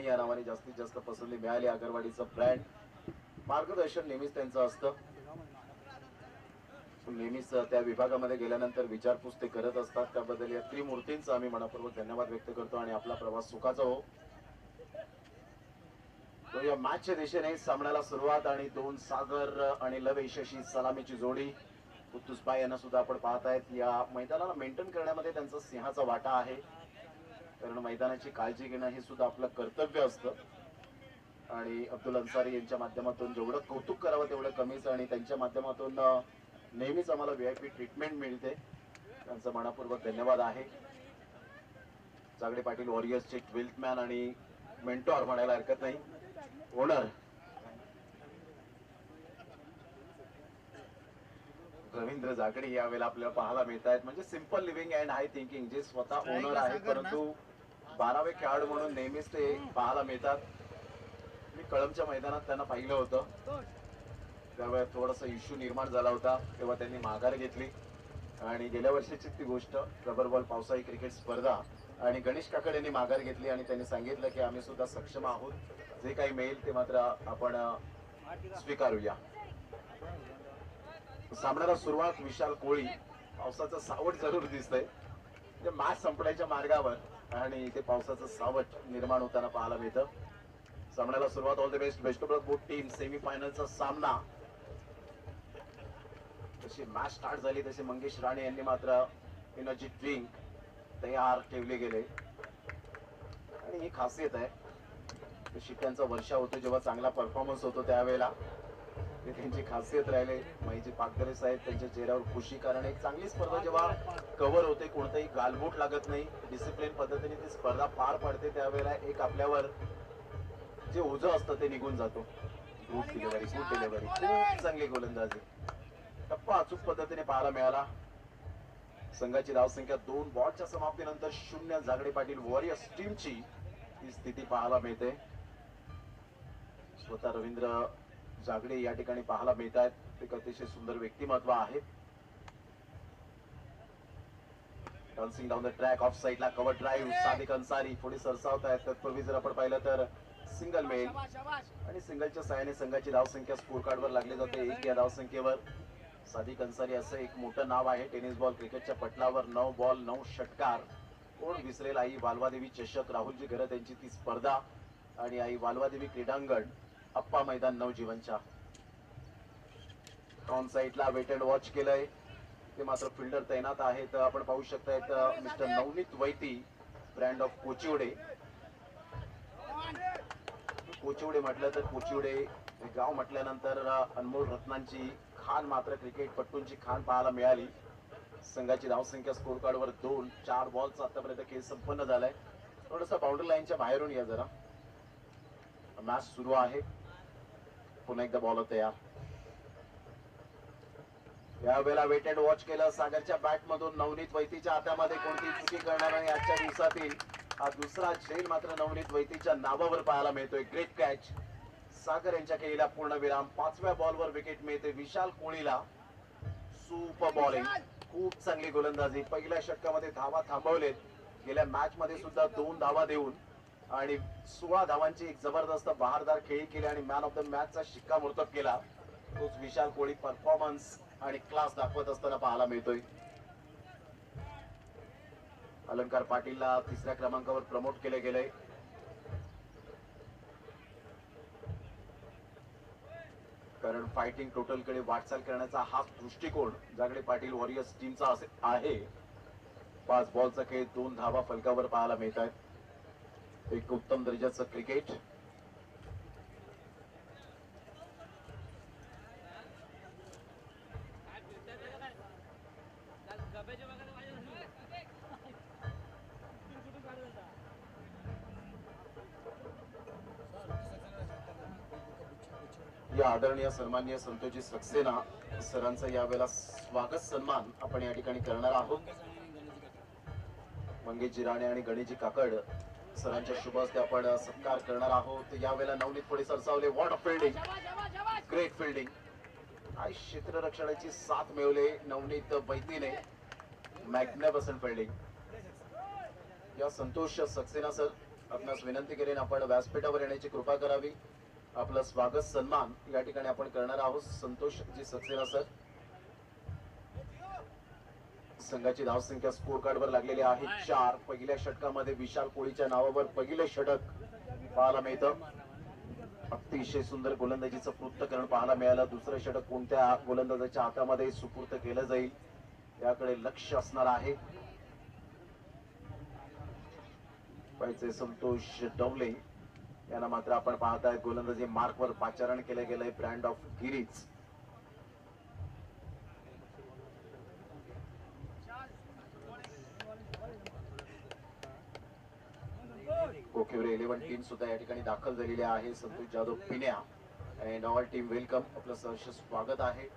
या नावाने जास्तीत जास्त पसंती मिळाली. आगरवाडीचं ब्रँड मार्गदर्शन नेहमीच त्यांचं असतं. नेहमीच त्या विभागामध्ये गेल्यानंतर विचारपूस ते करत असतात. त्याबद्दल या त्रिमूर्तींचा आम्ही मनापूर्वक धन्यवाद व्यक्त करतो आणि आपला प्रवास सुखाचा हो. तो या मॅचच्या दिशेने सामन्याला सुरुवात आणि दोन सागर आणि लवेश अशी सलामीची जोडी. कुत्तुसबाई यांना सुद्धा आपण पाहतायत. या मैदानाला मेंटेन करण्यामध्ये त्यांचा सिंहाचा वाटा आहे, कारण मैदानाची काळजी घेणं हे सुद्धा आपलं कर्तव्य असतं. आणि अब्दुल अन्सारी यांच्या माध्यमातून जेवढं कौतुक करावं तेवढं कमीच, आणि त्यांच्या माध्यमातून नेहमीच आम्हाला VIP ट्रीटमेंट मिळते. त्यांचा मनापूर्वक धन्यवाद आहे. जागडे पाटील वॉरियर्सचे ट्वेल्थमॅन आणि मेंटॉर म्हणायला हरकत नाही, ओनर रवींद्र जागडे यावेळेला आपल्याला पाहायला मिळत आहेत. म्हणजे simple living and high thinking, जे स्वतः ओनर आहेत परंतु 12वे खेळाडू म्हणून नेहमीच ते पाहायला मिळतात. मी कळंबच्या मैदानात त्यांना पाहिलं होतं, त्यावेळेस थोडासा इश्यू निर्माण झाला होता, तेव्हा त्यांनी माघार घेतली. आणि गेल्या वर्षीची ती गोष्ट, रबर बॉल पावसाळी क्रिकेट स्पर्धा, आणि गणेश काकड यांनी माघार घेतली आणि त्यांनी सांगितलं की आम्ही सुद्धा सक्षम आहोत, जे काही मिळेल ते मात्र आपण स्वीकारूया. सामन्याला सुरुवात विशाल कोळी. पावसाचं सावट जरूर दिसतंय, म्हणजे मॅच संपण्याच्या मार्गावर आणि इथे पावसाचं सावट निर्माण होताना पाहायला मिळतं. सामन्याला सुरुवात. All the best, best of both team. सेमीफायनलचा सामना. जशी मॅच स्टार्ट झाली तसे मंगेश राणे यांनी मात्र एनर्जी ड्रिंक तयार ठेवले गेले, आणि ही खासियत आहे. शिट्ट्यांचा वर्षा होतो जेव्हा चांगला परफॉर्मन्स होतो त्यावेळेला ते त्यांची खासियत राहिले. महिजी पागदरे साहेब त्यांच्या चेहऱ्यावर खुशी, कारण एक चांगली स्पर्धा जेव्हा कव्हर होते, कोणताही गालबोट लागत नाही, डिसिप्लिन पद्धतीने ती स्पर्धा पार पडते, त्यावेळेला एक आपल्यावर जे ओझं असतं ते निघून जातो. गुड डिलिव्हरी, गुड डिलिव्हरी, खूप चांगली गोलंदाजी. टप्पा अचूक पद्धतीने पाहायला मिळाला. संघाची धावसंख्या 2 बॉलच्या समाप्तीनंतर 0. जागडे पाटील वॉरियर्स टीमची ही स्थिती पाहायला मिळते. स्वतः रवींद्र जागडे या ठिकाणी पाहायला मिळत आहेत. एक अतिशय सुंदर व्यक्तिमत्व आहे. Dancing down the track, of साइडला कव्हर ड्राईव्ह. सादिक अन्सारी पुढे सरसावत आहेत. तत्पूर्वी जर आपण पाहिलं तर सिंगल मेल, आणि सिंगलच्या साहाय्याने संघाची धावसंख्या स्कोर कार्डवर लागली जाते 1 या धावसंख्येवर. सादिक अन्सारी असं एक मोठं नाव आहे टेनिस बॉल क्रिकेटच्या पटलावर. 9 बॉल 9 षटकार. कोण विसरेल आई वालवादेवी चषक, राहुलजी घरत यांची ती स्पर्धा, आणि आई वालवादेवी क्रीडांगण, अप्पा मैदान नवजीवनच्या. ऑन साइडला वेट अँड वॉच केलंय, ते मात्र फिल्डर तैनात आहेत. आपण पाहू शकतायत mister Navneet Vaity, brand of Kochivade. Kochivade म्हटलं तर कोचिवडे गाव म्हटल्यानंतर अनमोल रत्नांची खान, मात्र क्रिकेटपट्टूंची खान पाहायला मिळाली. संघाची धावसंख्या स्कोर कार्डवर 2. 4 बॉलचा आतापर्यंत खेळ संपन्न झालाय. थोडंसं बाउंड्री लाईनच्या बाहेरून या जरा. मॅच सुरू आहे. पुन्हा एकदा बॉलर तयार. यावेळेला वेट अँड वॉच केलं सागरच्या बॅटमधून. नवनीत वैतीच्या हातामध्ये कोणती चुकी करणार नाही आजच्या दिवसातील हा दुसरा झेल मात्र नवनीत वैतीच्या नावावर पाहायला मिळतोय. Great catch. सागर यांच्या खेळीला पूर्णविराम. 5व्या बॉलवर विकेट मिळते विशाल कोळीला. सुपर बॉलिंग, खूप चांगली गोलंदाजी. पहिल्या षटकामध्ये धावा थांबवलेत. गेल्या मॅच मध्ये सुद्धा 2 धावा देऊन आणि 16 धावांची एक जबरदस्त बहारदार खेळी केली आणि मॅन ऑफ द मॅचचा शिक्कामोर्तब केला. तोच विशाल कोळी परफॉर्मन्स आणि क्लास दाखवत असताना पाहायला मिळतोय. अलंकार पाटीलला 3ऱ्या क्रमांकावर प्रमोट केले गेले. कारण फायटिंग टोटल कडे वाटचाल करण्याचा हा दृष्टिकोन जागडे पाटील वॉरियर्स टीमचा आहे. 5 बॉलचा खेळ, 2 धावा फलकावर पाहायला मिळत आहेत. एक उत्तम दर्जाचं क्रिकेट. या आदरणीय सन्माननीय संतोषजी सक्सेना सरांचा यावेळेला स्वागत सन्मान आपण या ठिकाणी करणार आहोत. मंगेशजी राणे आणि गणेशजी काकड सरांच्या शुभ हस्ते आपण सत्कार करणार आहोत. यावेळेला नवनीत पुढे सरसावले. What a fielding, great fielding. काय क्षेत्ररक्षणाची साथ मिळवले नवनीत वैतीने. Magnificent fielding. या संतोष सक्सेना सर आपणास विनंती करेन आपण व्यासपीठावर येण्याची कृपा करावी. आपलं स्वागत सन्मान या ठिकाणी आपण करणार आहोत. संतोषजी सक्सेना सर. संघाची धावसंख्या स्कोर कार्ड वर लागलेली आहे 4. पहिल्या षटकामध्ये विशाल कोळीच्या नावावर पहिले षटक पाहायला मिळतं. अतिशय सुंदर गोलंदाजीचं पृथ्थकरण पाहायला मिळालं. दुसरं षटक कोणत्या गोलंदाजाच्या हातामध्ये सुपूर्त केलं जाईल याकडे लक्ष असणार आहे. पाहिजे संतोष डवले यांना मात्र आपण पाहताय गोलंदाजी मार्कवर पाचारण केलं गेलंय brand of Giriz. Kokevare 11 team सुद्धा या ठिकाणी दाखल झालेली आहे. संतोष जाधव पिण्या अँड ऑल टीम वेलकम. आपलं सहर्ष स्वागत आहे.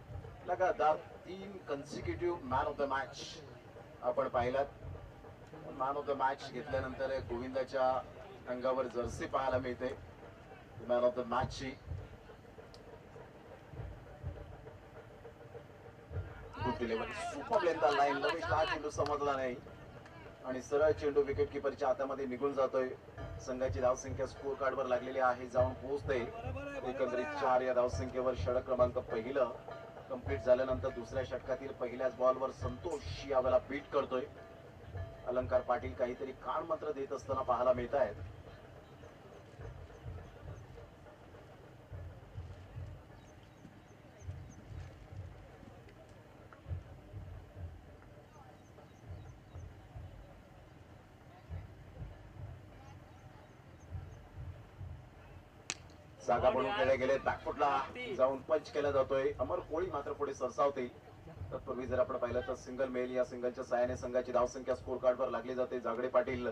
लगातार 3 consecutive man of the match आपण पाहिलात. मॅन ऑफ द मॅच घेतल्यानंतर गोविंदाच्या अंगावर जर्सी पाहायला मिळते मॅन ऑफ द मॅचची. Good delivery, super length line. लवेशला हा चेंडू समजला नाही आणि सरळ चेंडू विकेट किपरच्या हातामध्ये निघून जातोय. संघाची धावसंख्या स्कोर कार्ड वर लागलेली आहे, जाऊन पोहोचते एकंदरीत 4 या धावसंख्येवर. षटक क्रमांक पहिलं कंप्लीट झाल्यानंतर दुसऱ्या षटकातील पहिल्याच बॉलवर संतोष यावेळेला बीट करतोय. अलंकार पाटील काहीतरी कान मंत्र देत असताना पाहायला मिळत आहेत. जागा बनवून खेळले गेले. बॅकफुटला जाऊन पंच केला जातोय. अमर कोळी मात्र पुढे सरसावते. तत्पूर्वी जर आपण पाहिलं तर सिंगल मेल या सिंगलच्या सहाय्याने संघाची धावसंख्या स्कोर कार्ड वर लागली जाते. जागडे पाटील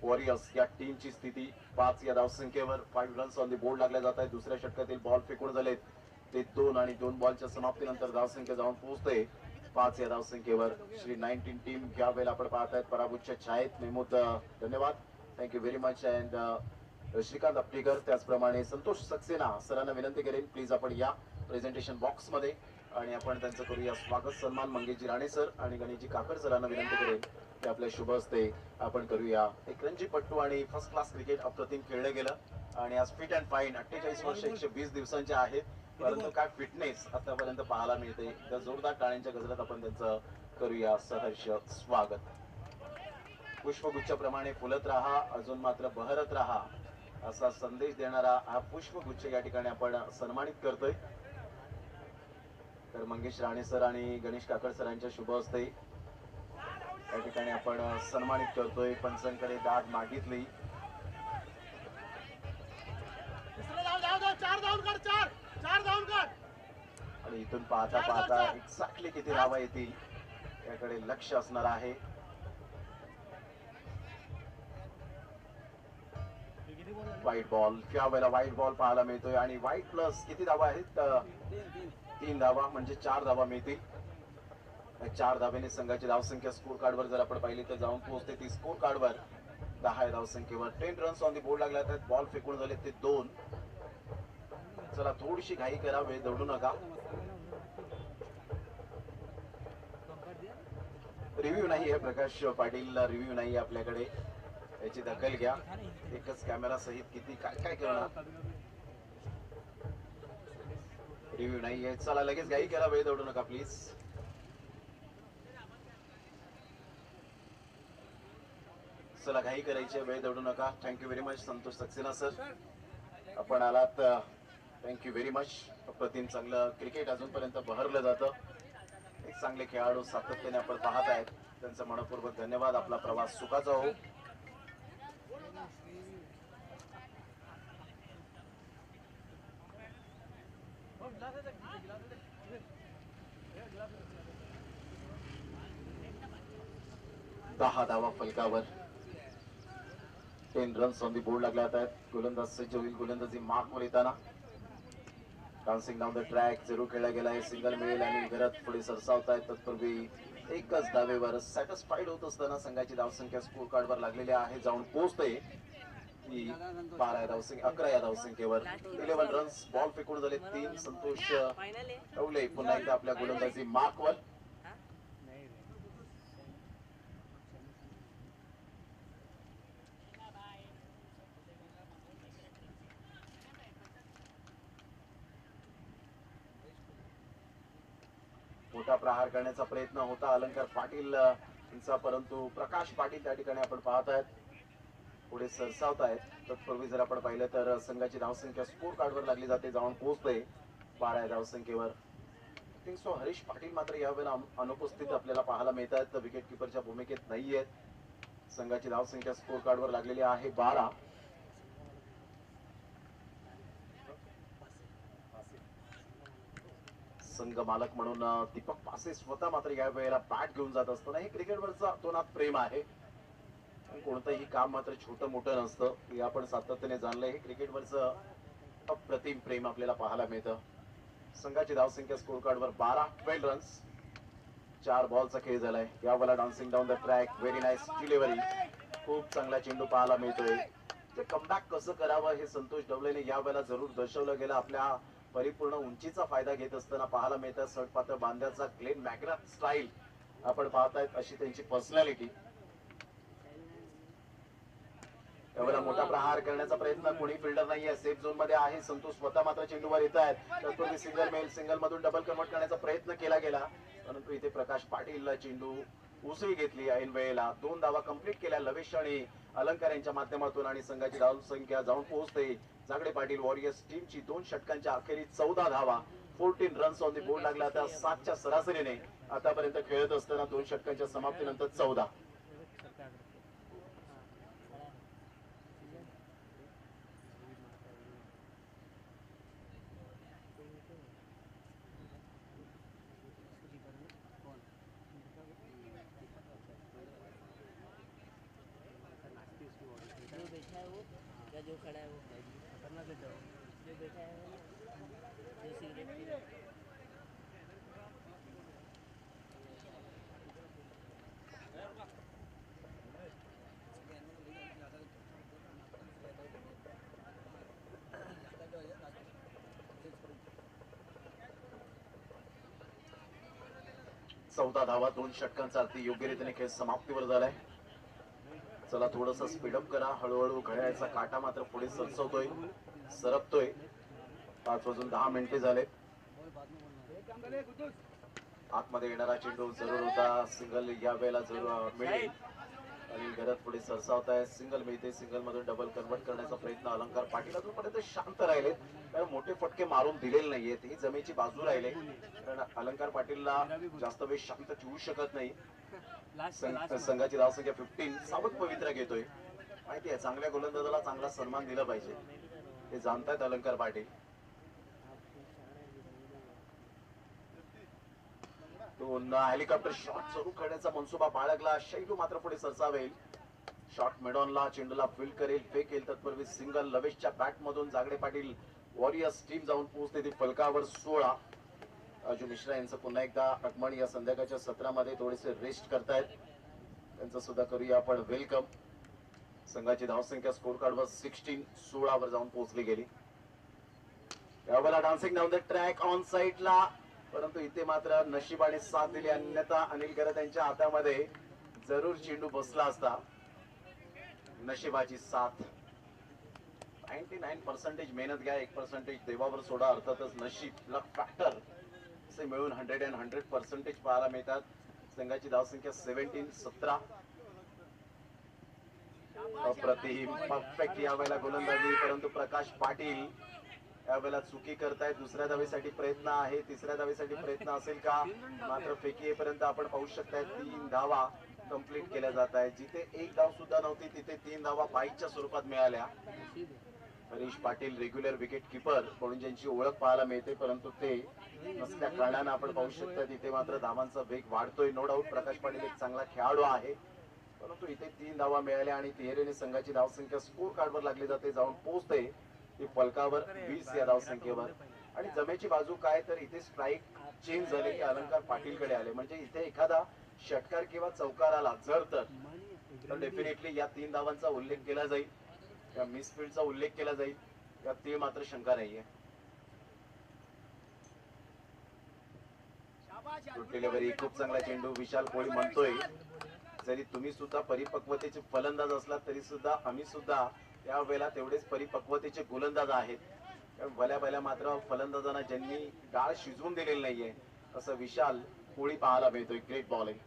वॉरियर्स या टीमची स्थिती 5 या धावसंख्येवर. 5 रन्स ऑन दी बोर्ड लागल्या जात आहेत. दुसऱ्या षटकातील बॉल फेकून झालेत ते 2 आणि 2 बॉलच्या समाप्तीनंतर धावसंख्या जाऊन पोहोचते 5 या धावसंख्येवर. श्री 19 टीम या वेळेला आपण पाहत आहेत पराभूतच्या छायेत. मेहमूद धन्यवाद, thank you very much. And Shrikant Aptikar त्याचप्रमाणे संतोष सक्सेना सरांना विनंती करेन प्लीज आपण या प्रेझेंटेशन बॉक्स मध्ये आणि आपण त्यांचं करूया स्वागत सन्मान. मंगेशजी राणे सर आणि गणेशजी काकड सरांना विनंती करेन की आपल्या शुभ हस्ते आपण करूया. एक रणजीपट्टू आणि फर्स्ट क्लास क्रिकेट अप्रतिम खेळलं गेलं आणि आज फिट अँड फाईन 48 वर्ष 120 दिवसांचे आहेत. परंतु काय फिटनेस आतापर्यंत पाहायला मिळते. तर जोरदार टाळ्यांच्या गजरात आपण त्यांचं करूया सहर्ष स्वागत. पुष्पगुच्छाप्रमाणे फुलत राहा, अजून मात्र बहरत राहा असा संदेश देणारा हा पुष्पगुच्छ या ठिकाणी आपण सन्मानित करतोय. तर मंगेश राणे सर आणि गणेश काकड सरांच्या शुभ हस्ते या ठिकाणी आपण सन्मानित करतोय. पंचांकडे दाद मागितली. आणि इथून पाहता पाहता एक्झॅक्टली किती धावा येतील याकडे लक्ष असणार आहे. व्हाईट बॉल किंवा वेळेला व्हाईट बॉल पाहायला मिळतोय आणि व्हाईट प्लस किती धावा आहेत 3 धावा म्हणजे 4 धावा मिळतील. 4 धावेने संघाची धावसंख्या स्कोर कार्ड वर जर आपण पाहिली तर जाऊन पोहोचते ती स्कोर कार्ड वर 10 धावसंख्येवर. 10 रन्स ऑन दी बोर्ड लागल्या आहेत. बॉल फेकून झाले ते 2. चला थोडीशी घाई करा, वेळ दौडू नका. रिव्ह्यू नाही आहे प्रकाश पाटीलला, रिव्ह्यू नाही आपल्याकडे, याची दखल घ्या. एकच कॅमेरा सहित किती काय काय करणार, रिव्ह्यू नाहीये. चला लगेच घाई करा, वेळ दौडू नका प्लीज. चला घाई करायची, वेळ दौडू नका. Thank you very much Santosh Saxena sir, आपण आलात. Thank you very much. अप्रतिम चांगलं क्रिकेट अजूनपर्यंत बहरलं जातं. एक चांगले खेळाडू सातत्याने आपण पाहत आहेत, त्यांचा मनपूर्वक धन्यवाद. आपला प्रवास सुखाचा हो. दहा धावा फलकावर, 10 रन्स ऑन दी बोर्ड लागल्या आहेत. गोलंदाज सज्ज होईल गोलंदाजी मार्कवर येताना. डान्सिंग डाऊन द ट्रॅक जरूर खेळला गेलाय. सिंगल मिळेल आणि घरात पुढे सरसावतायत. तत्पूर्वी एकच धावेवर सॅटिस्फाईड होत असताना संघाची धावसंख्या स्कोर कार्ड वर लागलेली आहे. जाऊन पोहोचते 11 या धावसंख्येवर. 11 रन्स. बॉल फेकून झाले 3. संतोष टवले पुन्हा एकदा आपल्या गोलंदाजी मार्कवर. मोठा प्रहार करण्याचा प्रयत्न होता अलंकार पाटील यांचा, परंतु प्रकाश पाटील त्या ठिकाणी आपण पाहत आहेत पुढे सरसावत आहेत. तत्पूर्वी जर आपण पाहिलं तर संघाची धावसंख्या स्कोर कार्डवर लागली जाते, जाऊन पोहोचते 12 धावसंख्येवर. थिंक सो हरीश पाटील मात्र यावेळेला अनुपस्थित आपल्याला पाहायला मिळतात, विकेट किपरच्या भूमिकेत नाहीयेत. संघाची धावसंख्या स्कोर कार्डवर लागलेली आहे 12. संघ मालक म्हणून दीपक पासे स्वतः मात्र या वेळेला बॅट घेऊन जात असताना हे क्रिकेटवरचा तोनात प्रेम आहे. कोणतंही काम मात्र छोटं मोठं नसतं, हे आपण सातत्याने जाणलंय. हे क्रिकेटवरचं अप्रतिम प्रेम आपल्याला पाहायला मिळतं. संघाची धावसंख्या स्कोर कार्डवर 12 रन्स. 4 बॉलचा खेळ झालाय. यावेळेला dancing down the track, very nice delivery. खूप चांगला चेंडू पाहायला मिळतोय. ते कमबॅक कसं करावं हे संतोष ढवळेने यावेळेला जरूर दर्शवलं गेलं. आपल्या परिपूर्ण उंचीचा फायदा घेत असताना पाहायला मिळतात. सडपातळ बांध्याचा ग्लेन मॅग्राथ स्टाईल आपण पाहतायत, अशी त्यांची पर्सनॅलिटी. यावेळेला मोठा प्रहार करण्याचा प्रयत्न, कोणी फिल्डर नाहीये, सेफ झोन मध्ये आहे संतोष, स्वतः मात्र चेंडूवर येत आहेत. तत्पूर्वी सिंगल मेल, सिंगल मधून डबल कन्वर्ट करण्याचा प्रयत्न केला गेला, परंतु इथे प्रकाश पाटील चेंडू उसळी घेतली. ऐन वेळेला 2 धावा कंप्लीट केल्या लवेश आणि अलंकार यांच्या माध्यमातून आणि संघाची धावसंख्या जाऊन पोहोचते जागडे पाटील वॉरियर्स टीमची 2 षटकांच्या अखेरीत 14 धावा, 14 रन्स ऑन द बोर्ड लागला. त्या 7च्या सरासरीने आतापर्यंत खेळत असताना 2 षटकांच्या समाप्तीनंतर 14. जो खड़ा है वो खतरनाक है, जो बैठा है वो जो सिगरेट पी रहा है. चौदा धावा 2 षटकांचा अगदी योग्य रीतीने खेळ समाप्तीवर झालाय. चला थोडस स्पीडअप करा, हळूहळू घड्याळाचा काटा मात्र पुढे सरसवतोय, सरकतोय. 5:10 झाले. आतमध्ये येणारा चेंडू जरूर होता, सिंगल या वेळेला जरूर मिळेल. अनिल घरात पुढे सरसावत आहे, सिंगल मिळते, सिंगल मधून डबल कन्वर्ट करण्याचा प्रयत्न. अलंकार पाटील अजूनपर्यंत शांत राहिलेत, कारण मोठे फटके मारून दिलेले नाहीयेत. ही जमेची बाजू राहिले, कारण अलंकार पाटीलला जास्त वेळ शांत ठेवू शकत नाही. संघाची धावसंख्या 15. सावध पवित्रा घेतोय, माहिती आहे चांगल्या गोलंदाजाला चांगला सन्मान दिला पाहिजे, ते जाणतायत अलंकार पाटील. तो हेलिकॉप्टर शॉट सुरू करण्याचा मनसुबा बाळगला. शैलू मात्र पुढे सरसावेल, शॉट मिडॉनला चेंडूला फील्ड करेल, फेकेल. तत्पूर्वी सिंगल लवेशच्या बॅट मधून जागडे पाटील वॉरियर्स टीम जाऊन पोहोचते ती फलकावर 16. राजू मिश्रा यांचं पुन्हा एकदा आगमन या संध्याकाळच्या सत्रामध्ये थोडेसे रेस्ट करतायत, त्यांचं सुद्धा करूया आपण वेलकम. संघाची धावसंख्या स्कोर कार्डवर 16 वर जाऊन पोहोचली गेली. यावेळेला dancing down the track on साइडला, परंतु इथे मात्र नशिबाने साथ दिली, अन्यथा अनिल गरत यांच्या हातामध्ये जरूर चेंडू बसला असता. नशिबाची साथ. 99% मेहनत घ्या, 1% देवावर सोडा. अर्थातच नशीब, लक फॅक्टर असे मिळून 100% पाहायला मिळतात. संघाची धावसंख्या 17. अप्रतिम, परफेक्ट यावेळेला गोलंदाजी, परंतु प्रकाश पाटील यावेळेला चुकी करतायत. दुसऱ्या धावेसाठी प्रयत्न आहे, तिसऱ्या धावेसाठी प्रयत्न असेल का, मात्र फेकी येईपर्यंत आपण पाहू शकताय 3 धावा कंप्लीट केल्या जात आहेत. जिथे 1 धाव सुद्धा नव्हती तिथे 3 धावा बाईकच्या स्वरूपात मिळाल्या. Harish Patil regular wicket keeper म्हणून ज्यांची ओळख पाहायला मिळते, परंतु ते नसल्या कारणाने आपण पाहू शकता तिथे मात्र धावांचा वेग वाढतोय. नो डाऊट प्रकाश पाटील एक चांगला खेळाडू आहे, परंतु इथे 3 धावा मिळाल्या आणि तिहेरीने संघाची धावसंख्या स्कोर कार्डवर लागली जाते, जाऊन पोहोचते ती फलकावर 20 या धावसंख्येवर. आणि जमेची बाजू काय, तर इथे स्ट्राईक चेंज झाले की अलंकार पाटीलकडे आले, म्हणजे इथे एखादा षटकार किंवा चौकार आला जर तर डेफिनेटली या 3 धावांचा उल्लेख केला जाईल, या मिसफील्डचा उल्लेख केला जाईल, यात ती मात्र शंका नाहीये. डिलिव्हरी, खूप चांगला चेंडू. विशाल कोळी म्हणतोय जरी तुम्ही सुद्धा परिपक्वतेचे फलंदाज असलात तरी सुद्धा आम्ही सुद्धा या वेळेला तेवढेच परिपक्वतेचे गोलंदाज आहेत. भल्या भल्या मात्र फलंदाजांना ज्यांनी डाळ शिजवून दिलेली नाहीये, असं विशाल कोळी पाहायला मिळतोय. Great bowling.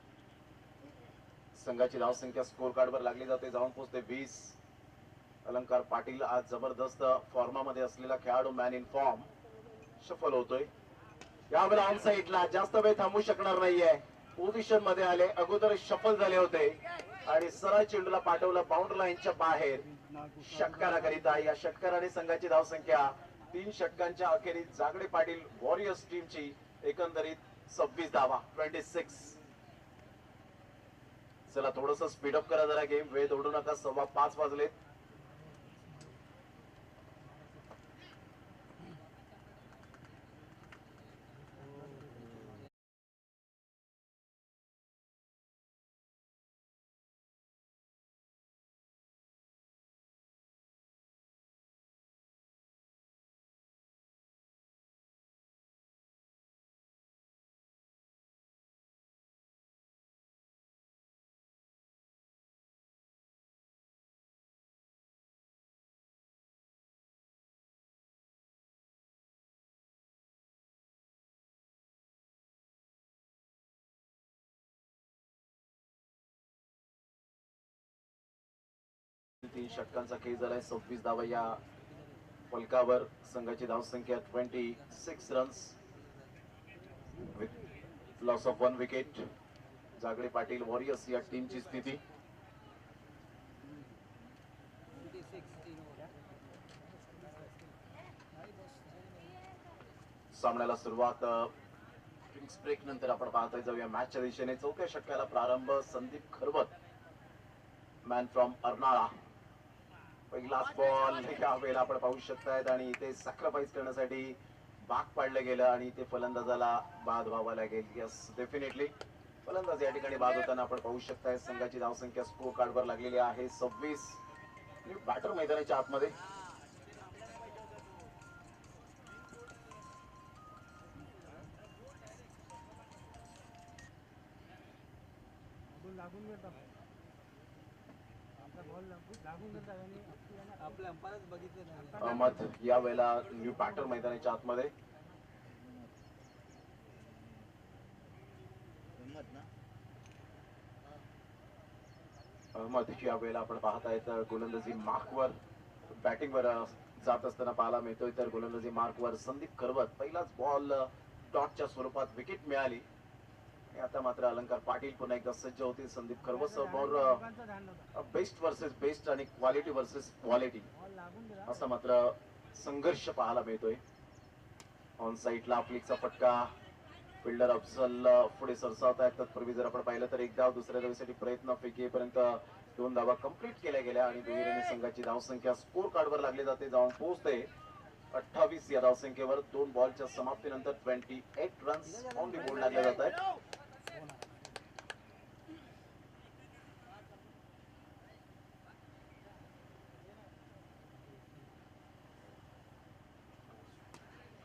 संघाची धावसंख्या स्कोर कार्ड वर लागली जाते, जाऊन पोहोचते 20. अलंकार पाटील आज जबरदस्त फॉर्मामध्ये असलेला खेळाडू, मॅन इन फॉर्म, सफल होतोय. यावेळेला ऑन साईडला जास्त वेळ थांबू शकणार नाहीये. पोझिशन मध्ये आले, अगोदर शफल झाले होते आणि सरळ चेंडूला पाठवलं बाउंड्री लाईनच्या बाहेर षटकाराकरिता. या षटकाराने संघाची धावसंख्या 3 षटकांच्या अखेरीस जागडे पाटील वॉरियर्स टीमची एकंदरीत 26 धावा, 26. चला थोडस स्पीडअप करा जरा गेम, वेळ दौडू नका. 5:15 वाजलेत. तीन षटकांचा खेळ झालाय. 26 धावा या फलकावर. संघाची धावसंख्या 26 runs with loss of 1 wicket. Jagde Patil warriors या टीमची स्थिती. सामन्याला सुरुवात ड्रिंक्स ब्रेक नंतर आपण पाहता जाऊया मॅचच्या दिशेने. 4थ्या षटकाला प्रारंभ. संदीप खरवत, मॅन फ्रॉम अर्नाळा, पहिलाच बॉल यावेळेला आपण पाहू शकतायत आणि इथे सॅक्रिफाईस करण्यासाठी भाग पाडलं गेलं आणि ते फलंदाजाला बाद व्हावं लागेल. यस, डेफिनेटली फलंदाज या ठिकाणी बाद होताना आपण पाहू शकताय. संघाची धावसंख्या स्कोर कार्डवर लागलेली आहे 26. बॅटर मैदानाच्या आतमध्ये. अहमद या वेळेला न्यू बॅटर मैदानाच्या आतमध्ये. अहमद या वेळेला आपण पाहतायत गोलंदाजी मार्कवर, बॅटिंगवर जात असताना पाहायला मिळतोय. तर गोलंदाजी मार्कवर संदीप खरवत. पहिलाच बॉल डॉटच्या स्वरूपात विकेट मिळाली. आता मात्र अलंकार पाटील पुन्हा एकदा सज्ज होते. संदीप खरवत समोर बेस्ट वर्सेस बेस्ट आणि क्वालिटी वर्सेस क्वालिटी असा मात्र संघर्ष पाहायला मिळतोय. ऑन साईडला फ्लिकचा फटका. फिल्डर अफजल पुढे सरसावत आहेत. तत्पूर्वी जर आपण पाहिलं तर एक धाव दुसऱ्या धावेसाठी प्रयत्न, फेकीपर्यंत 2 धावा कंप्लीट केल्या गेल्या आणि दुहेरीने संघाची धावसंख्या स्कोर कार्डवर लागली जाते, जाऊन पोहोचते 28 या धावसंख्येवर. 2 बॉलच्या समाप्तीनंतर 28 रन्स ऑन दी बोर्ड लागले जात आहेत.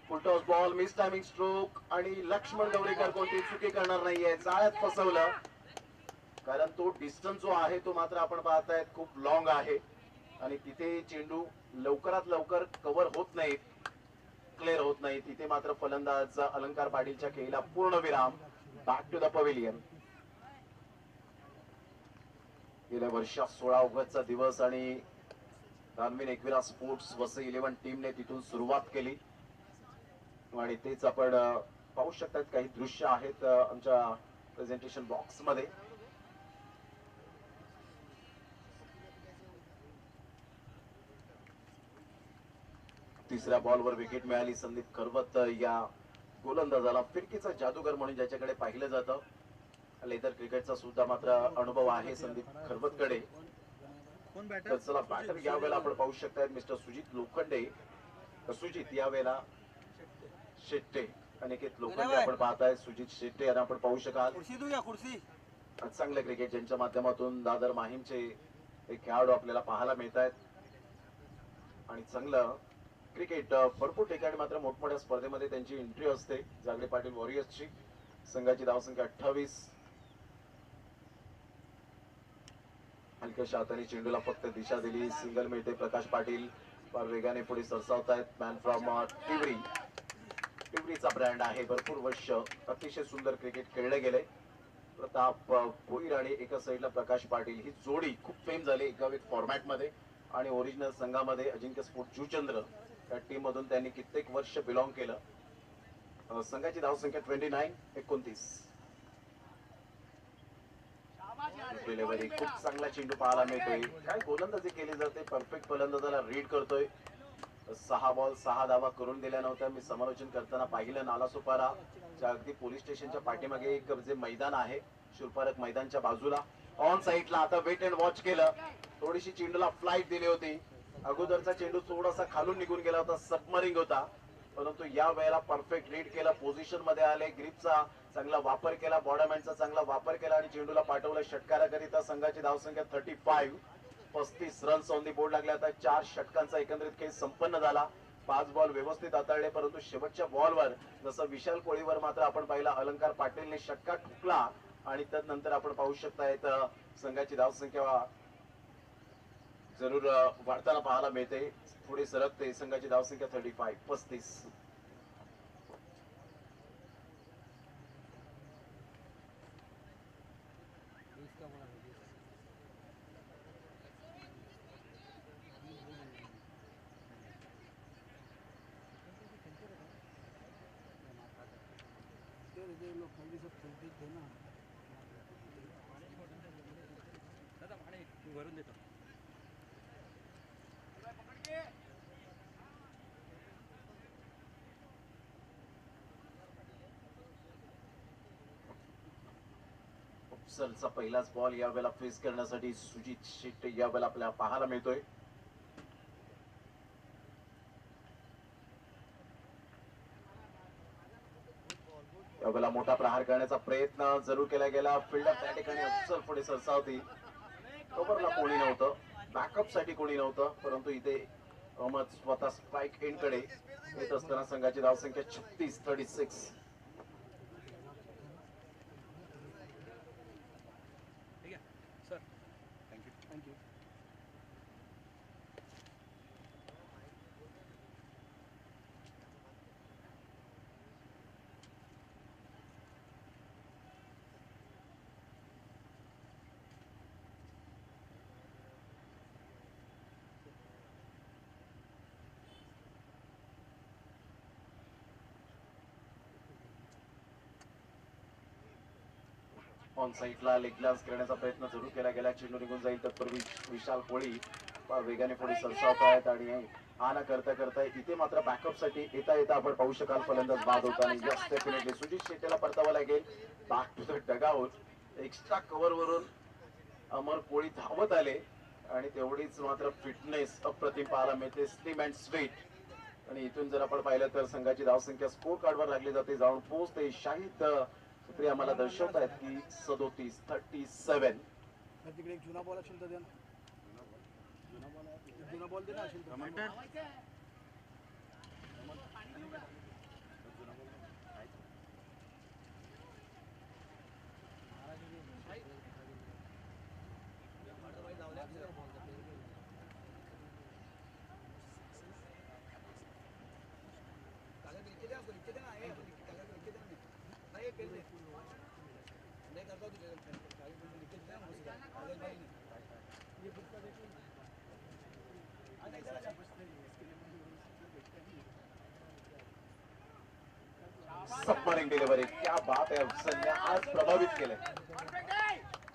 Full toss ball, miss timing stroke आणि लक्ष्मण गवळीकर कोणती चुकी करणार नाहीये. जाळ्यात फसवलं, कारण तो डिस्टन्स जो आहे तो मात्र आपण पाहतायत खूप लॉंग आहे आणि तिथे चेंडू लवकरात लवकर कव्हर होत नाहीत, क्लिअर होत नाही. तिथे मात्र फलंदाज अलंकार पाटीलच्या खेळीला पूर्ण विराम. Back to the pavilion. गेल्या वर्षात 16 ऑगस्टचा दिवस आणि दानवीन एकविरा स्पोर्ट्स वसई 11 टीमने तिथून सुरुवात केली आणि तेच आपण पाहू शकतात. काही दृश्य आहेत आमच्या प्रेझेंटेशन बॉक्स मध्ये. तिसऱ्या बॉलवर विकेट मिळाली. संदीप खरवत या गोलंदाजाला फिरकीचा जादूगर म्हणून ज्याच्याकडे पाहिलं जातं, लेदर क्रिकेटचा सुद्धा मात्र अनुभव आहे संदीप खरवतकडे. तर चला बॅटर या वेळेला आपण पाहू शकताय मिस्टर सुजित लोखंडे. सुजित या वेळेला शेट्टे, अनिकेत लोखंडे आपण पाहताय. सुजित शेट्टे यांना आपण पाहू शकाल. चांगलं क्रिकेट ज्यांच्या माध्यमातून दादर माहीमचे एक खेळाडू आपल्याला पाहायला मिळत आहेत आणि चांगलं क्रिकेट भरपूर ठिकाणी मात्र मोठमोठ्या स्पर्धेमध्ये त्यांची एंट्री असते. जागडे पाटील वॉरियर्सची. संघाची धावसंख्या 28. हलक्याशा हाताने चेंडूला फक्त दिशा दिली. सिंगल मिळते. प्रकाश पाटील फार वेगाने पुढे सरसावत आहेत. Man from Tivri. टिवरीचा ब्रँड आहे. भरपूर वर्ष अतिशय सुंदर क्रिकेट खेळले गेले. प्रताप भोईर आणि एका साईडला प्रकाश पाटील ही जोडी खूप फेम झाली एका फॉर्मॅट मध्ये. आणि ओरिजिनल संघामध्ये अजिंक्य स्पोर्ट जुचंद्र या टीम मधून त्यांनी कित्येक वर्ष बिलॉंग केलं. संघाची धावसंख्या 29-29. डिलिव्हरी खूप चांगला चेंडू पाहायला मिळतोय. काय गोलंदाजी केली जाते, परफेक्ट फलंदाजाला रीड करतोय. 6 बॉल 6 धावा करून दिल्या नव्हत्या. मी समालोचन करताना पाहिलं नालासोपारा च्या अगदी पोलीस स्टेशनच्या पाठीमागे एक जे मैदान आहे शुरपारक मैदानच्या बाजूला ऑन साईडला आता वेट अँड वॉच केलं. थोडीशी चेंडूला फ्लाईट दिली होती. अगोदरचा चेंडू थोडासा खालून निघून गेला होता, सबमरिंग होता. परंतु या वेळेला परफेक्ट रीड केला, पोझिशन मध्ये आले, ग्रिपचा चांगला वापर केला, बॉर्डरमॅनचा चांगला वापर केला आणि चेंडूला पाठवलं षटकाराकरिता. संघाची धावसंख्या 35 रन्स ऑन दी बोर्ड लागले. आता 4 षटकांचा एकंदरीत खेळ संपन्न झाला. 5 बॉल व्यवस्थित हाताळले, परंतु शेवटच्या बॉलवर जसं विशाल कोळीवर मात्र आपण पाहिला अलंकार पाटीलने षटका ठोकला आणि त्यानंतर आपण पाहू शकतायत संघाची धावसंख्या जरूर वाढताना पाहायला मिळते. पुढे सरकते. संघाची धावसंख्या 35. भरून देतो. उपसरचा पहिलाच बॉल यावेळेला फेस करण्यासाठी सुजित शेट्टे यावेळेला आपल्याला पाहायला मिळतोय. यावेळेला मोठा प्रहार करण्याचा प्रयत्न जरूर केला गेला. फिल्डर त्या ठिकाणी अफसर पुढे सरसावती. कव्हरला कोणी नव्हतं, बॅकअप साठी कोणी नव्हतं, परंतु इथे अहमद स्वतः स्ट्राईक एंड कडे येत असताना संघाची धावसंख्या 36. ऑन साईडला लेग ग्लास करण्याचा प्रयत्न जरूर केला गेला. चेंडू निघून जाईल तत्पूर्वी विशाल कोळी वेगाने पुढे सरसावत आहेत आणि हा ना करता करता इथे मात्र बॅकअप साठी येता आपण पाहू शकाल फलंदाज बाद होताना. यस डेफिनेटली सुजित शेट्टीला परतावा लागेल. Back to the dugout. Extra cover वरून अमर कोळी धावत आले आणि तेवढीच मात्र फिटनेस अप्रतिम पाहायला मिळते. Slim and sweet. आणि इथून जर आपण पाहिलं तर संघाची धावसंख्या स्कोर कार्डवर लागली जाते. जाऊन पोहोचते. शाहिद सुप्रिया आम्हाला दर्शवत आहेत की 37. तिकडे एक जुना बॉल असेल तर द्या ना. जुना बॉल दे ना असेल तर. सबमरिंग डिलिव्हरी. क्या बात आहे. अफसरने आज प्रभावित केले.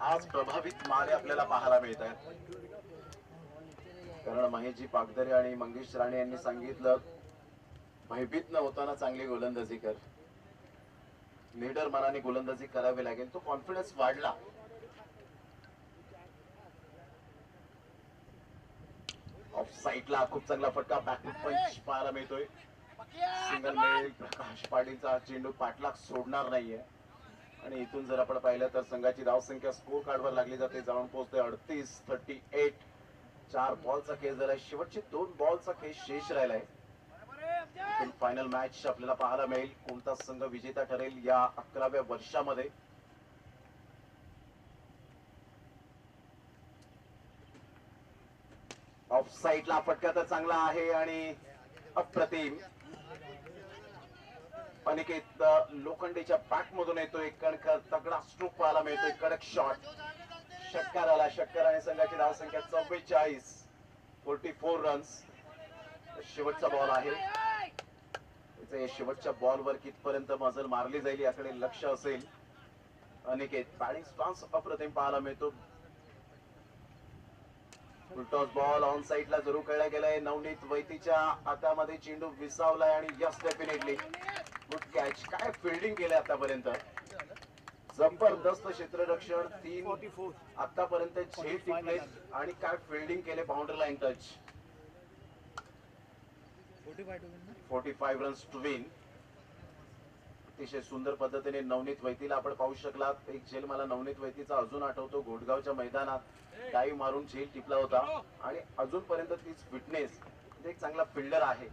आज प्रभावित मारे आपल्याला पाहायला मिळत आहेत. कारण महेशजी पागदरे आणि मंगेश राणे यांनी सांगितलं भयभीत न होताना चांगली गोलंदाजी कर. लीडर मनाने गोलंदाजी करावी लागेल. तो कॉन्फिडन्स वाढला. ऑफ साईडला खूप चांगला फटका बॅकफुट पंच पाहायला मिळतोय. सिंगल मिळेल. प्रकाश पाटीलचा चेंडू पाठलाग सोडणार नाहीये. आणि इथून जर आपण पाहिलं तर संघाची धावसंख्या स्कोर कार्डवर लागली जाते. जाऊन पोहोचते 38. 4 बॉलचा खेळ झालाय. शेवटचे 2 बॉलचा खेळ शेष राहिलाय. फायनल मॅच आपल्याला पाहायला मिळेल. कोणता संघ विजेता ठरेल या 11व्या वर्षामध्ये. ऑफ साईडला फटका तर चांगला आहे आणि अप्रतिम. अनिकेत लोखंडेच्या बॅट मधून येतोय, कणक तगडा स्ट्रोक पाहायला मिळतोय, कडक शॉट, षटकार आला. षटकार आणि संघाची धावसंख्या 44, 44 रन्स. शेवटचा बॉल आहे. शेवटच्या बॉलवर कितपर्यंत मजल मारली जाईल याकडे लक्ष असेल. अनिकेत बॅटिंग स्टान्स अप्रतिम पाहायला मिळतो. टॉस बॉल ऑन साइडला जरूर खेळला गेलाय. नवनीत वैतीच्या हातामध्ये चेंडू विसावलाय आणि यस डेफिनेटली गुड कॅच. काय फिल्डिंग केले आतापर्यंत, जबरदस्त क्षेत्ररक्षण. 3 44 आतापर्यंत झेल टिकले आणि काय फिल्डिंग केले. Boundary line touch. 45 runs to win. अतिशय सुंदर पद्धतीने नवनीत वैतीला आपण पाहू शकलात. एक झेल मला नवनीत वैतीचा अजून आठवतो. घोटगावच्या मैदानात डाईव्ह मारून झेल टिपला होता आणि अजूनपर्यंत तीच फिटनेस, म्हणजे एक चांगला फिल्डर आहे.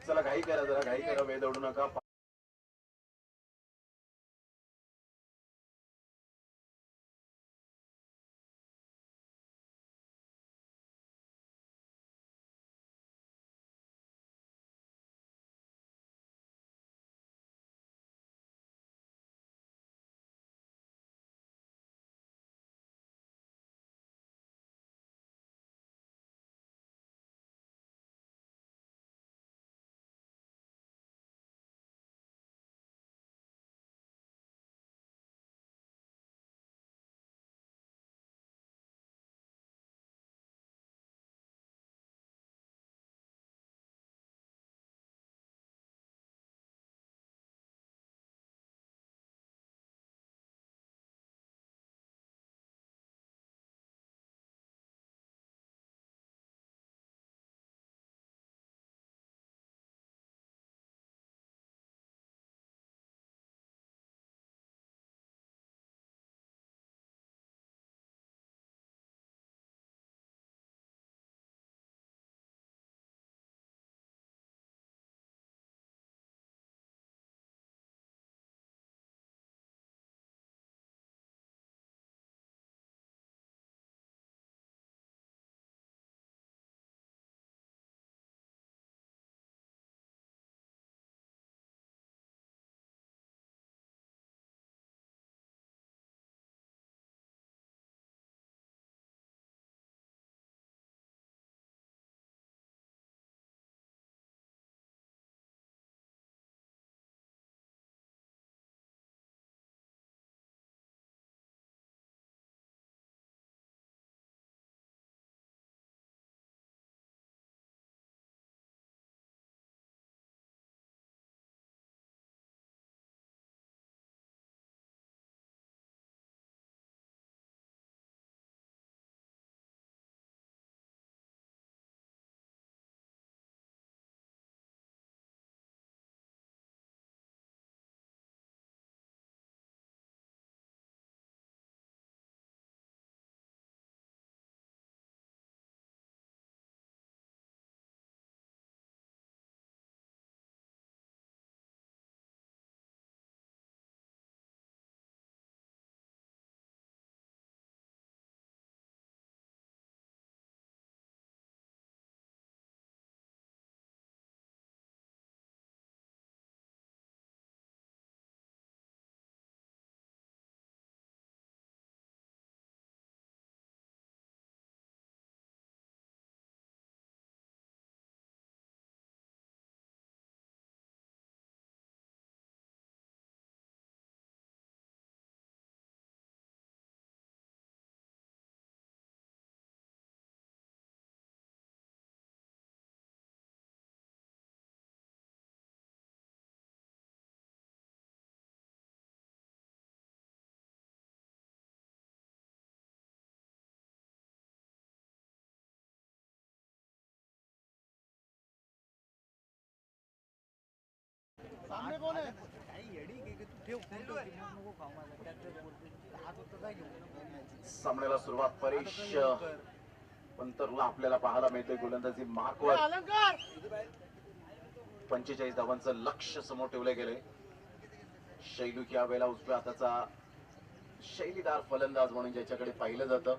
चला घाई करा, जरा घाई करा, वेळ दौडू नका. सामने कोण आहे? काही येडी की तू ठेव फोन ठेव की मग नको खाऊ माझा ट्रॅक्टर हात होतं काय घेऊ. सामन्याला सुरुवात परेश पंतरला आपल्याला पाहायला मिळते. गोलंदाजी मार्कवर 45 धावांचं लक्ष समोर ठेवले गेले. शैलू या वेळेला उजव्या हाताचा शैलीदार फलंदाज म्हणून ज्याच्याकडे पाहिलं जातं.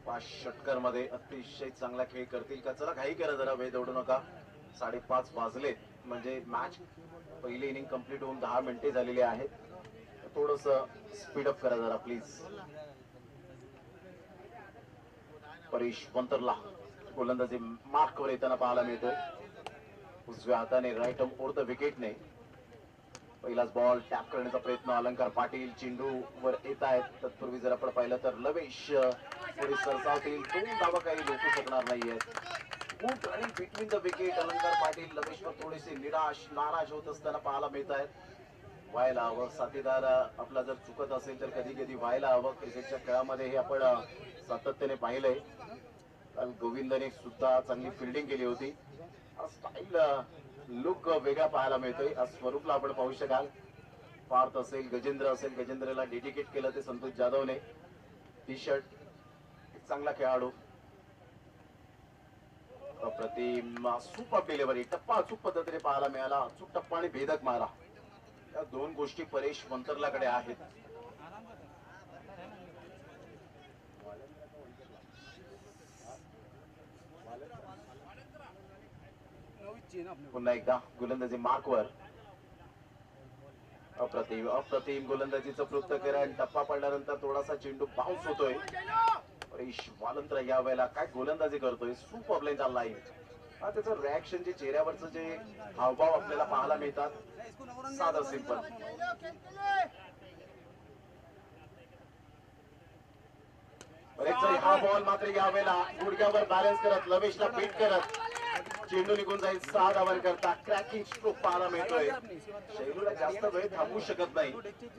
5 षटकार मध्ये अतिशय चांगला खेळ करतील का? चला घाई करा जरा, वेळ दौडू नका. 5:30 वाजलेत म्हणजे मॅच पहिली इनिंग कंप्लीट होऊन 10 मिनिटे झालेली आहेत. थोडस स्पीडअप करा जरा प्लीज. परेश वंतरला गोलंदाजी मार्कवर येताना पाहायला मिळतोय. उजव्या हाताने राईट आर्म ओव्हर द विकेटने पहिलाच बॉल टॅप करण्याचा प्रयत्न. अलंकार पाटील चेंडू वर येत आहेत. तत्पूर्वी जर आपण पाहिलं तर लवेश पुढे सरसावतील. 2 धावा काही रोखू शकणार नाहीयेत. Good running between the wicket. अलंकार पाटील लवेशवर थोडेसे नाराज होत असताना पाहायला मिळत आहेत. व्हायला हवं, साथीदार आपला जर चुकत असेल तर कधी कधी व्हायला हवं. क्रिकेटच्या खेळामध्ये हे आपण सातत्याने पाहिलंय. काल गोविंदने सुद्धा चांगली फिल्डिंग केली होती. स्टाईल लुक वेगळा पाहायला मिळतोय. आज स्वरूपला आपण पाहू शकाल. पार्थ असेल, गजेंद्र असेल, गजेंद्रला डेडिकेट केलं ते संतोष जाधवने. T shirt. चांगला खेळाडू. अप्रतिम सुपर डिलिव्हरी. टप्पा अचूक पद्धतीने पाहायला मिळाला. अचूक टप्पा आणि भेदक मारा, या 2 गोष्टी परेश वंतरलाकडे आहेत. पुन्हा एकदा गोलंदाजी मार्कवर. अप्रतिम गोलंदाजीचं पृथक्करण. टप्पा पडल्यानंतर थोडासा चेंडू बाउन्स होतोय. परेश वालंत्रा या वेळेला काय गोलंदाजी करतोय. सुपर लाईन चाललाय. त्याचं रिॲक्शन, जे चेहऱ्यावरचं जे हावभाव आपल्याला पाहायला मिळतात, साधं सिंपल. हा बॉल मात्र यावेळेला गुडघ्यावर बॅलन्स करत लवेशला बीट करत चेंडू निघून जाईल. 6 धावा करता क्रॅकिंग स्ट्रोक पाहायला मिळतोय. शैलूला जास्त वेळ थांबू शकत नाही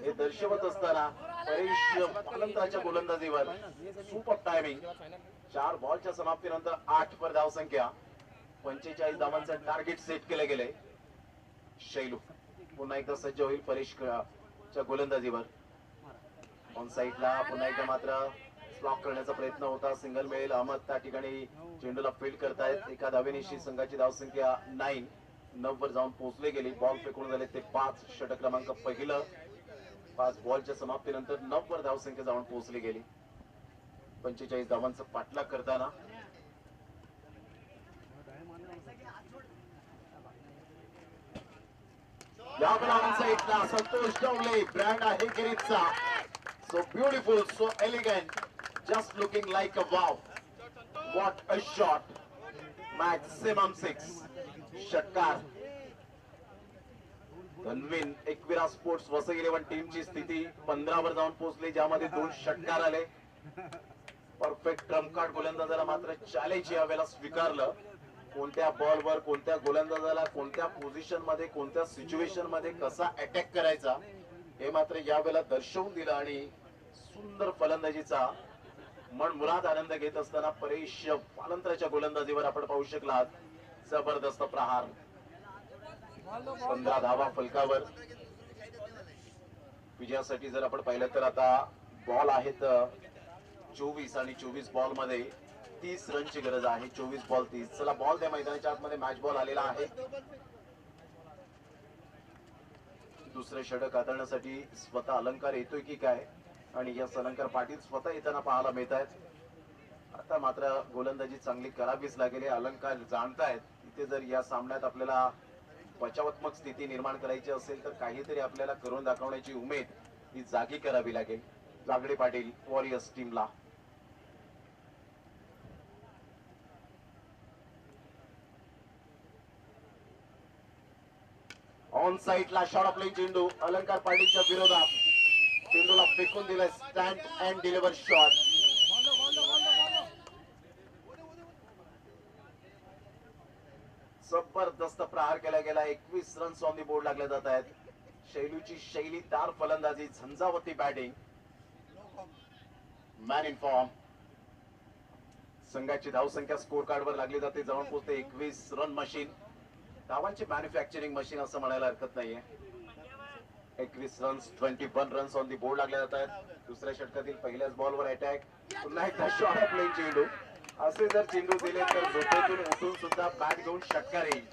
हे दर्शवत असताना परेश वालंत्राच्या गोलंदाजीवर सुपर टायमिंग. 4 बॉलच्या समाप्तीनंतर 8 वर धावसंख्या. 45 धावांचं टार्गेट सेट केले गेले. शैलू पुन्हा एकदा सज्ज होईल परेशच्या गोलंदाजीवर. ऑन साईडला पुन्हा एकदा मात्र ब्लॉक करण्याचा प्रयत्न होता. सिंगल मिळेल. अहमद त्या ठिकाणी चेंडूला फील्ड करतायत. एका धावेनिशी संघाची धावसंख्या 9 वर जाऊन पोहोचले गेली. बॉल फेकून झाले ते 5. षटक क्रमांक पहिलं. 5 बॉलच्या समाप्तीनंतर 9 वर धावसंख्या जाऊन पोहोचली गेली. 45 धावांचा पाठलाग करताना या संतोष डवले ब्रँड आहे गिरीजचा. So beautiful, so elegant, just looking like a wow. What a shot. Maximum 6. षटकार. धनवीन एकविरा स्पोर्ट्स वसई 11 टीमची स्थिती 15 वर जाऊन पोहोचली, ज्यामध्ये 2 षटकार आले. परफेक्ट ट्रम्प कार्ड गोलंदाजाला मात्र चॅलेंज यावेळेला स्वीकारलं. कोणत्या बॉलवर, कोणत्या गोलंदाजाला, कोणत्या पोझिशन मध्ये, कोणत्या सिच्युएशन मध्ये कसा अटॅक करायचा हे मात्र यावेळेला दर्शवून दिलं. आणि सुंदर फलंदाजीचा मनमुराद आनंद घेत असताना परेश वालंत्राच्या गोलंदाजीवर आपण पाहू शकलात. जबरदस्त प्रहार. 15 धावा फलकावर. विजयासाठी जर आपण पाहिलं तर आता बॉल आहेत 24 आणि 24 बॉल मध्ये 30 रनची गरज आहे. 24 बॉल 30. चला बॉल त्या मैदानाच्या आतमध्ये मॅच बॉल आलेला आहे. दुसरे षटक हाताळण्यासाठी स्वतः अलंकार येतोय की काय, आणि या अलंकार पाटील स्वतः येताना पाहायला मिळत आहेत. आता मात्र गोलंदाजी चांगली करावीच लागेल. अलंकार जाणतायत तिथे जर या सामन्यात आपल्याला बचावात्मक स्थिती निर्माण करायची असेल तर काहीतरी आपल्याला करून दाखवण्याची उमेद ही जागी करावी लागेल. जागडे पाटील वॉरियर्स टीमला. ऑन साईडला शॉट ऑफ चेंडू अलंकार पाटीलच्या विरोधात. चेंडूला फेकून दिलाय. Stand and deliver shot. जबरदस्त प्रहार केला गेला. 21 रन्स ऑन दी बोर्ड लागले जात आहेत. शैलूची शैलीदार फलंदाजी, झंझावती बॅटिंग. Man in form. संघाची धावसंख्या स्कोर कार्ड वर लागली जाते. जाऊन पोहोचते 21 रन मशीन. धावांची मॅन्युफॅक्चरिंग मशीन असं म्हणायला हरकत नाहीये. 21 runs, 21 runs on the board लागले जात आहेत. दुसऱ्या षटकातील पहिल्याच बॉलवर अटॅक. पुन्हा एकदा शॉट ऑफ चेंडू. असे जर चेंडू दिले तर झोपेतून उठून सुद्धा बॅट घेऊन षटकार येईल.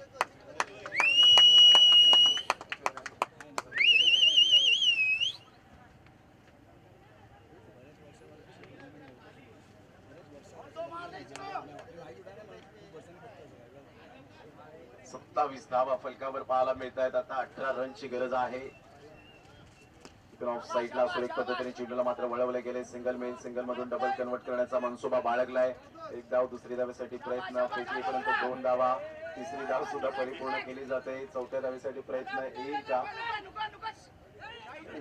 27 धावा फलकावर पाहायला मिळत आहेत. आता 18 रनची गरज आहे. ऑफ साईडला सुरेख पद्धतीने चेंडूला मात्र वळवले गेले. सिंगल मेन सिंगल मधून डबल कन्वर्ट करण्याचा मनसुबा बाळगलाय. एक धाव दुसरी धावेसाठी प्रयत्न फेकलीपर्यंत 2 धावा. तिसरी धाव सुद्धा परिपूर्ण केली जाते. चौथ्या धावेसाठी प्रयत्न येईल का?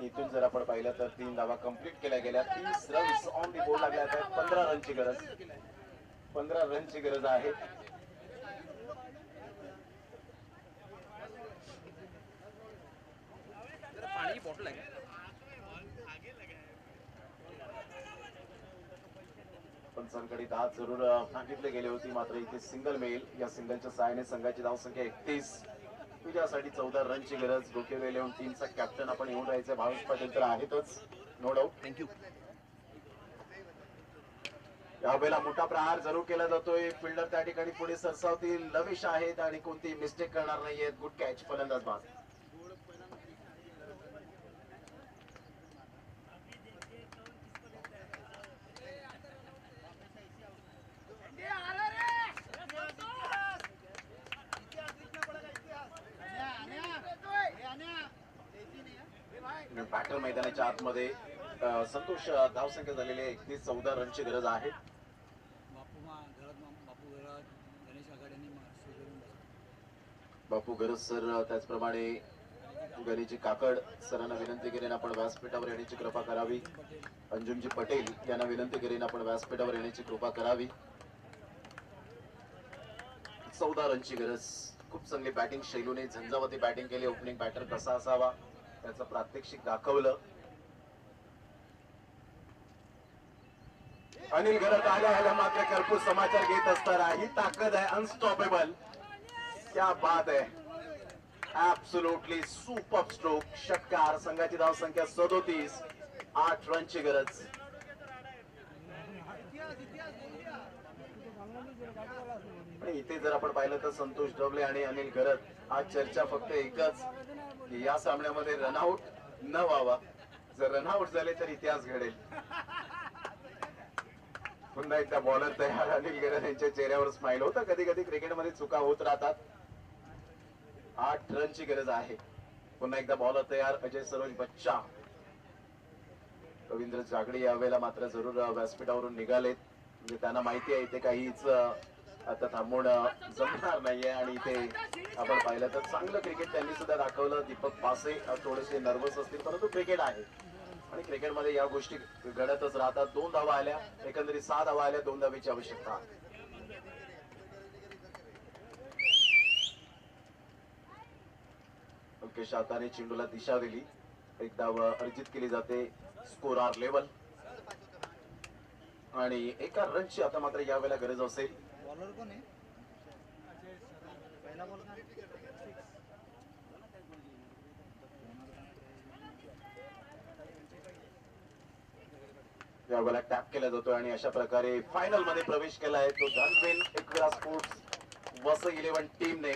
इथून जर आपण पाहिलं तर 3 धावा कंप्लीट केल्या गेल्या. 30 रन्स ऑन दी बोर्ड लागल्या आहेत. 15 रनची गरज 15 रनची गरज आहे. पाणी बॉटल आहे पंचांकडे 10 जरूर सांगितले गेले होते. मात्र इथे सिंगल मिळेल. या सिंगलच्या सहाय्याने संघाची धावसंख्या 31. तुझ्यासाठी 14 रनची गरज. गोकेवेल 11 टीमचा कॅप्टन आपण येऊन राहायचं. भावेश पाटील तर आहेतच, नो डाऊट. थँक्यू. यावेळेला मोठा प्रहार जरूर केला जातोय. फिल्डर त्या ठिकाणी पुढे सरसावतील. लविश आहेत आणि कोणती मिस्टेक करणार नाहीयेत. गुड कॅच फलंदाज बाद. बॅटर मैदानाच्या आतमध्ये संतोष धावसंख्या झालेली आहे 31. 14 रनची गरज आहे. बापू गरज सर, त्याचप्रमाणे गणेशजी काकड सरांना विनंती करेन आपण व्यासपीठावर येण्याची कृपा करावी. अंजुमजी पटेल यांना विनंती करेन आपण व्यासपीठावर येण्याची कृपा करावी. 14 रनची गरज. खूप चांगली बॅटिंग शैलूने झंझावती बॅटिंग केली. ओपनिंग बॅटर कसा असावा त्याचं प्रात्यक्षिक दाखवलं. अनिल घरात आल्या मात्र कर्पूस समाचार घेत असताना ही ताकद आहे. अनस्टॉपेबल. क्या बात आहे. Absolutely super stroke. षटकार. संघाची धावसंख्या 37. 8 रनची गरज. इथे जर आपण पाहिलं तर संतोष डबले आणि अनिल घरत आज चर्चा फक्त एकच की या सामन्यामध्ये रनआउट न व्हावा. जर रनआउट झाले तर इतिहास घडेल. पुन्हा एकदा बॉलर तयार. अनिल घरत यांच्या चेहऱ्यावर स्माइल होतं. कधी कधी क्रिकेटमध्ये चुका होत राहतात. 8 रनची गरज आहे. पुन्हा एकदा बॉलर तयार. अजय सरोज बच्चा. रवींद्र जागडे यावेळेला मात्र जरूर व्यासपीठावरून निघालेत. म्हणजे त्यांना माहिती आहे इथे काहीच आता थांबवणं जमणार नाहीये. आणि इथे आपण पाहिलं तर चांगलं क्रिकेट त्यांनी सुद्धा दाखवलं. दीपक पासे थोडेसे नर्वस असतील परंतु क्रिकेट आहे आणि क्रिकेटमध्ये या गोष्टी घडतच राहतात. 2 धावा आल्या. एकंदरीत 6 धावा आल्या. 2 धावेची आवश्यकता. मुकेश हाताने चेंडूला दिशा दिली. एक धाव अर्जित केली जाते. स्कोर आर लेवल आणि 1 रनची आता मात्र यावेळेला गरज असेल. बॉलर कोण आहे? पहिला बॉल का? यावेळेला टॅप केला जातो आणि अशा प्रकारे फायनल मध्ये प्रवेश केला आहे तो धनवेन एकविरा स्पोर्ट्स वसई 11 टीमने.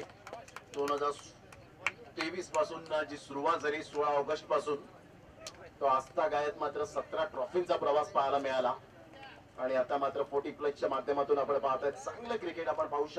2023 पासून जी सुरुवात झाली 16 ऑगस्ट पासून तो आस्था गायत मात्र 17 ट्रॉफींचा प्रवास पाहायला मिळाला. आणि आता मात्र 40 प्लसच्या माध्यमातून आपण पाहतोय चांगलं क्रिकेट आपण पाहू शकतो.